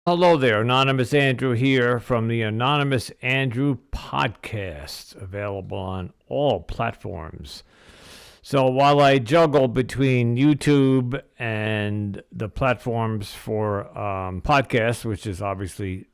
Hello there, Anonymous Andrew here from the Anonymous Andrew Podcast, available on all platforms. So while I juggle between YouTube and the platforms for podcasts, which is obviously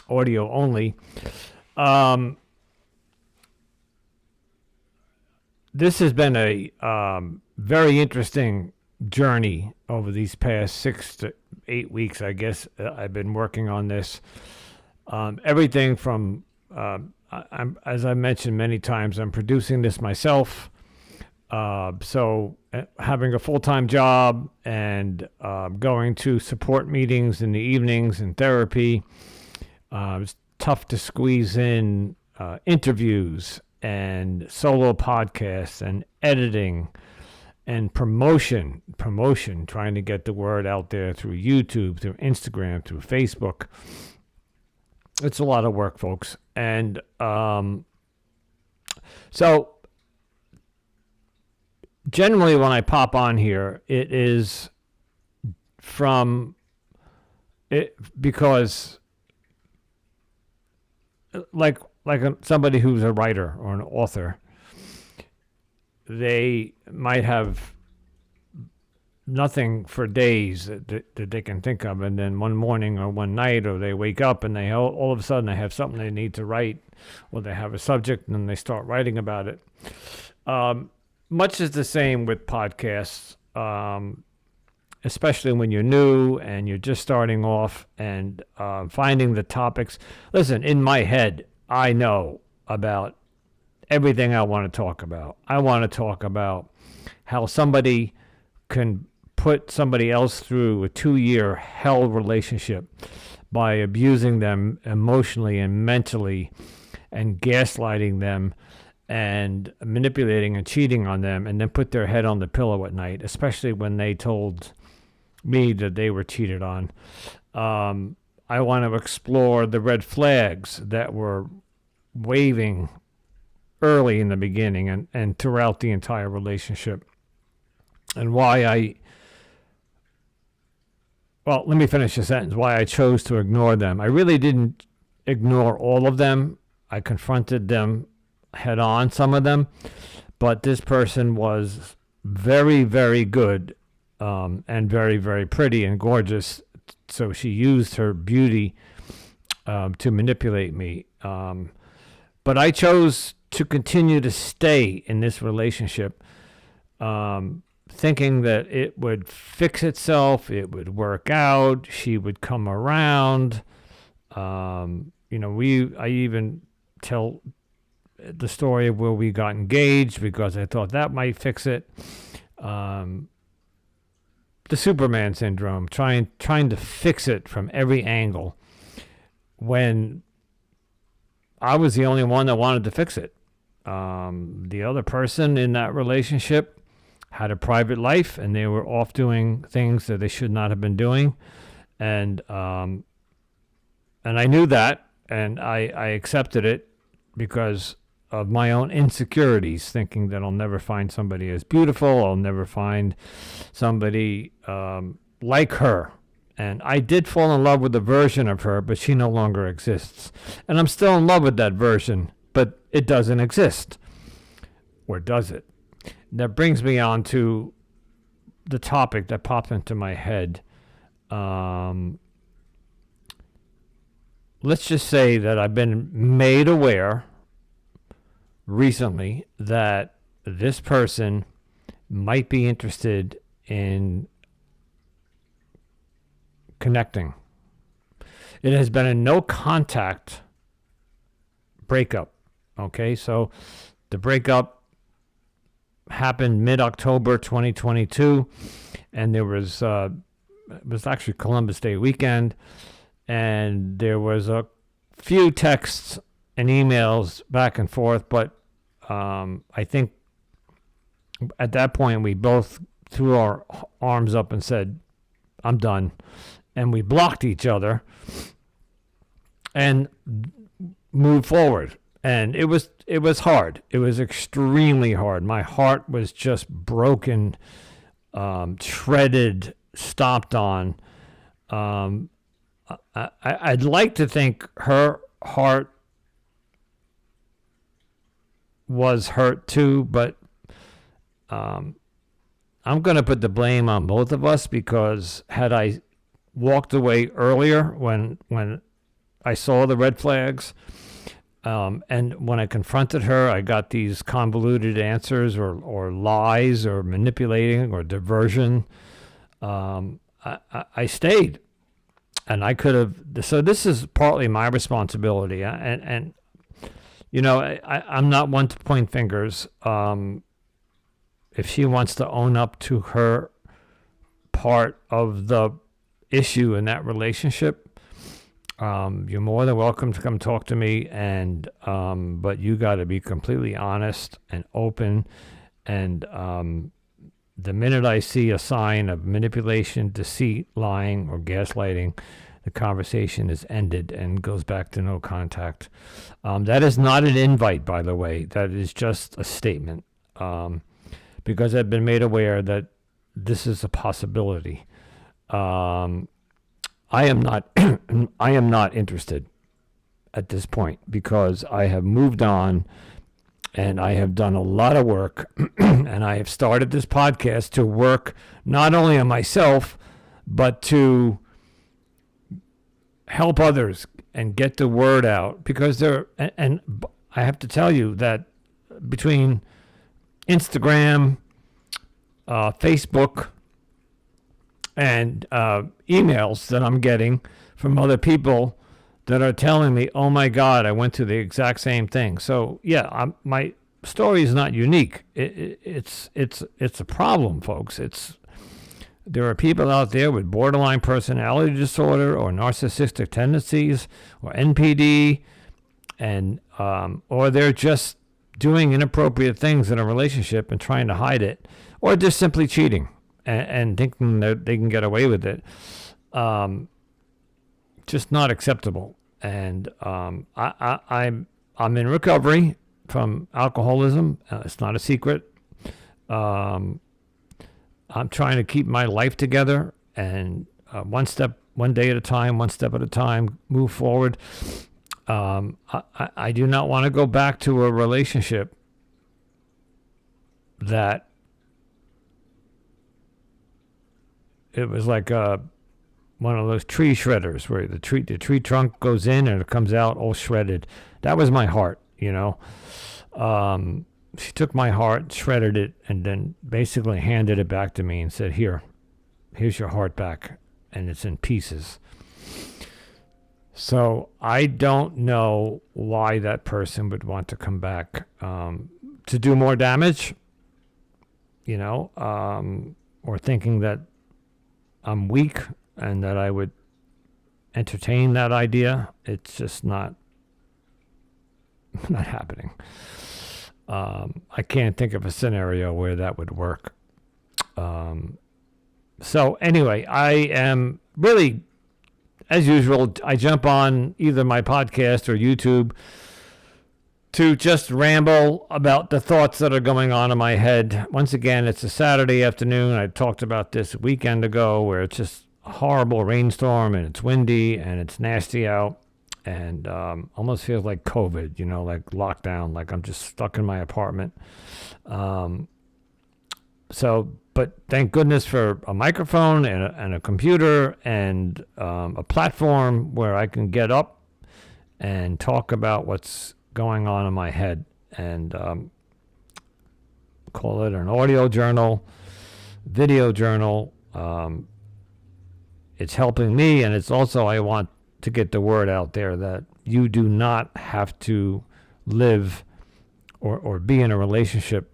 audio only, this has been a very interesting journey over these past 6 to 8 weeks, I guess. I've been working on this. Everything from, as I mentioned many times, I'm producing this myself. So having a full-time job and going to support meetings in the evenings and therapy, it's tough to squeeze in interviews and solo podcasts and editing and promotion, trying to get the word out there through YouTube, through Instagram, through Facebook. It's a lot of work, folks. And so generally when I pop on here, it is because like somebody who's a writer or an author, they might have nothing for days that they can think of, and then one morning or one night, or they wake up and they all of a sudden they have something they need to write, or they have a subject and then they start writing about it. Much is the same with podcasts, especially when you're new and you're just starting off and finding the topics. Listen, in my head, I know about everything I want to talk about. I want to talk about how somebody can put somebody else through a 2-year hell relationship by abusing them emotionally and mentally and gaslighting them and manipulating and cheating on them, and then put their head on the pillow at night, especially when they told me that they were cheated on. I want to explore the red flags that were waving early in the beginning and throughout the entire relationship, and why let me finish the sentence. Why I chose to ignore them. I really didn't ignore all of them. I confronted them head on, some of them, but this person was very, very good, and very, very pretty and gorgeous. So she used her beauty to manipulate me. But I chose to continue to stay in this relationship, thinking that it would fix itself, it would work out, she would come around. I even tell the story of where we got engaged because I thought that might fix it. The Superman syndrome, trying to fix it from every angle, when I was the only one that wanted to fix it. The other person in that relationship had a private life, and they were off doing things that they should not have been doing, and I knew that, and I accepted it because of my own insecurities, thinking that I'll never find somebody as beautiful, I'll never find somebody like her. And I did fall in love with a version of her, but she no longer exists. And I'm still in love with that version, but it doesn't exist. Or does it? That brings me on to the topic that popped into my head. Let's just say that I've been made aware recently that this person might be interested in connecting. It has been a no contact breakup. Okay, so the breakup happened mid-October 2022, and there was it was actually Columbus Day weekend, and there was a few texts and emails back and forth, but I think at that point we both threw our arms up and said, I'm done. And we blocked each other and moved forward. And it was hard. It was extremely hard. My heart was just broken, shredded, stomped on. I'd like to think her heart was hurt too, but I'm going to put the blame on both of us, because had I walked away earlier when I saw the red flags, and when I confronted her, I got these convoluted answers or lies or manipulating or diversion. I stayed, and I could have. So this is partly my responsibility, and I'm not one to point fingers. If she wants to own up to her part of the issue in that relationship, you're more than welcome to come talk to me. And but you got to be completely honest and open. And the minute I see a sign of manipulation, deceit, lying, or gaslighting, the conversation is ended and goes back to no contact. That is not an invite, by the way. That is just a statement. Because I've been made aware that this is a possibility. I am not I am not interested at this point, because I have moved on and I have done a lot of work and I have started this podcast to work not only on myself, but to help others and get the word out, because and I have to tell you that between Instagram, Facebook, and emails that I'm getting from other people that are telling me, "Oh my God, I went through the exact same thing." So yeah, my story is not unique. It's a problem, folks. There are people out there with borderline personality disorder or narcissistic tendencies or NPD, and or they're just doing inappropriate things in a relationship and trying to hide it, or just simply cheating and thinking that they can get away with it. Just not acceptable. And I'm in recovery from alcoholism. It's not a secret. I'm trying to keep my life together, and one day at a time, one step at a time, move forward. I do not want to go back to a relationship that it was like one of those tree shredders where the tree trunk goes in and it comes out all shredded. That was my heart, She took my heart, shredded it, and then basically handed it back to me and said, here's your heart back, and it's in pieces. So I don't know why that person would want to come back to do more damage, or thinking that I'm weak and that I would entertain that idea. It's just not happening. I can't think of a scenario where that would work. So anyway, I am really, as usual, I jump on either my podcast or YouTube to just ramble about the thoughts that are going on in my head. Once again, it's a Saturday afternoon. I talked about this a weekend ago, where it's just a horrible rainstorm and it's windy and it's nasty out, and almost feels like COVID, like lockdown, like I'm just stuck in my apartment. But thank goodness for a microphone and a computer and a platform where I can get up and talk about what's going on in my head, and call it an audio journal, video journal. It's helping me, and it's also, I want to get the word out there that you do not have to live or be in a relationship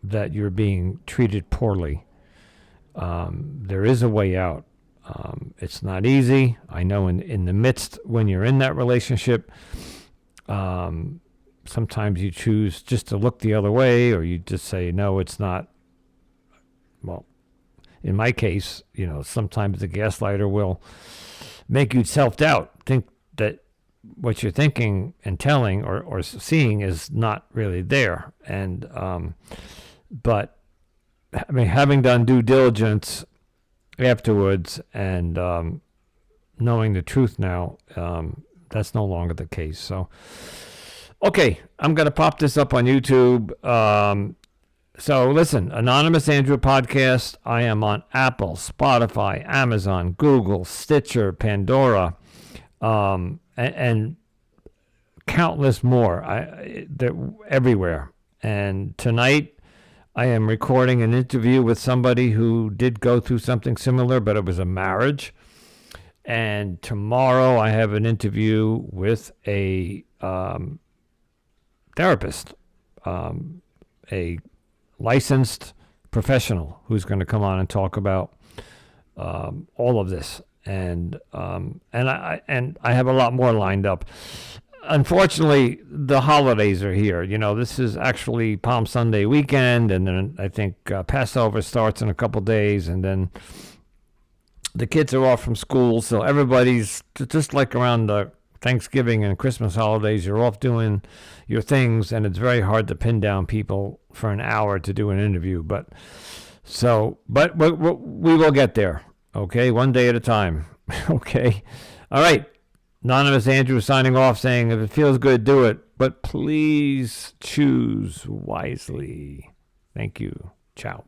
that you're being treated poorly. There is a way out. It's not easy. I know in the midst, when you're in that relationship, sometimes you choose just to look the other way, or you just say, no, it's not. Well, in my case, sometimes the gaslighter will make you self-doubt, think that what you're thinking and telling or seeing is not really there. And but having done due diligence afterwards and knowing the truth now, that's no longer the case. So, okay, I'm going to pop this up on YouTube. So listen, Anonymous Andrew Podcast. I am on Apple, Spotify, Amazon, Google, Stitcher, Pandora, and countless more. They're everywhere. And tonight, I am recording an interview with somebody who did go through something similar, but it was a marriage. And tomorrow, I have an interview with a therapist, a licensed professional who's going to come on and talk about all of this, and I have a lot more lined up. Unfortunately, the holidays are here. You know, this is actually Palm Sunday weekend, and then I think Passover starts in a couple days, and then the kids are off from school, so everybody's just like around the Thanksgiving and Christmas holidays, you're off doing your things, and it's very hard to pin down people for an hour to do an interview. But we will get there, okay? One day at a time, okay? All right. Anonymous Andrew signing off, saying, if it feels good, do it, but please choose wisely. Thank you. Ciao.